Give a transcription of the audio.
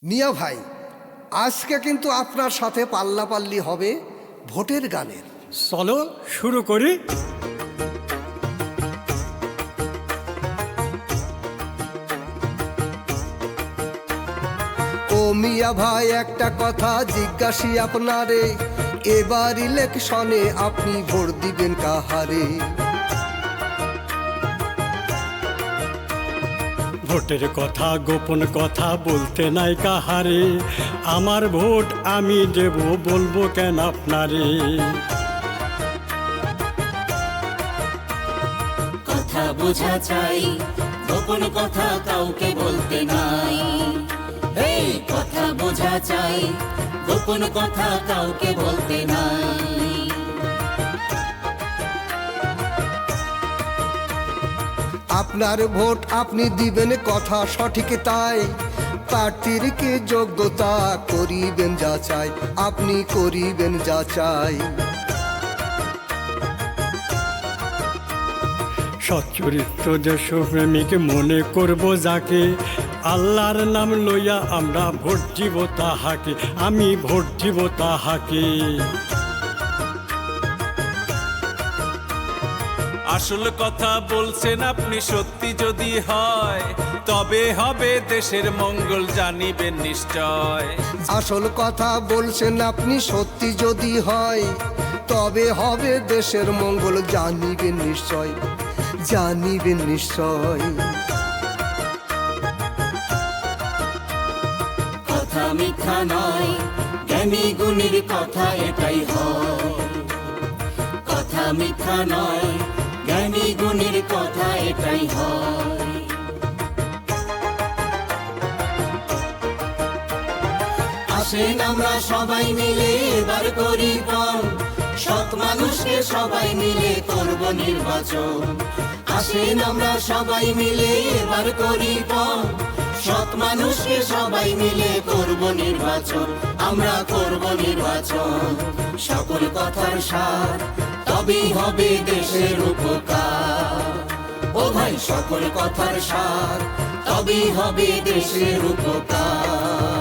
মিয়া ভাই, আজকে কিন্তু আপনার সাথে পাল্লাপাল্লি হবে ভোটের গানের। চলো শুরু করি। ও মিয়া ভাই, একটা কথা জিজ্ঞাসি আপনারে, এবার ইলেকশনে আপনি ভোট দিবেন কাহারে? ভোটের কথা গোপন কথা বলতে নাই কাহারে, আমার ভোট আমি দেব, বলবো কেন আপনারে? কথা বোঝা চাই, গোপন কথা কাউকে বলতে নাই। এই কথা বোঝা চাই, গোপন কথা কাউকে বলতে নাই। আপনার ভোট আপনি দিবেন, কথা সঠিক তাই। প্রার্থীর কি যোগ্যতা করিবেন যাচাই, আপনি করিবেন যাচাই। সচ্চরিত্র দেশপ্রেমিক মনে করব যাকে, আল্লাহর নাম লইয়া আমরা ভোট দিব তাহাকে, আমি ভোট দিব তাহাকে। আসল কথা বলছেন আপনি, সত্যি যদি হয় তবে হবে দেশের মঙ্গল, জানিবেন নিশ্চয়। আসল কথা বলছেন আপনি, সত্যি যদি হয় তবে হবে দেশের মঙ্গল, জানিবেন নিশ্চয়, জানিবেন নিশ্চয়। কথা মিথ্যা নয়, জ্ঞানী গুণীর কথা এটাই হয়। কথা মিথ্যা নয়, জ্ঞানী গুণীর কথা এটাই হয়। আসেন আমরা সবাই মিলে এবার করি পণ, সৎ মানুষকে সবাই মিলে করব নির্বাচন। আসেন আমরা সবাই মিলে এবার করি পণ, সৎ মানুষকে সবাই মিলে করব নির্বাচন। আমরা করব নির্বাচন, সকল কথার সার তবেই হবে দেশের উপকার। ও ভাই, সকল কথার সার তবেই হবে দেশের উপকার।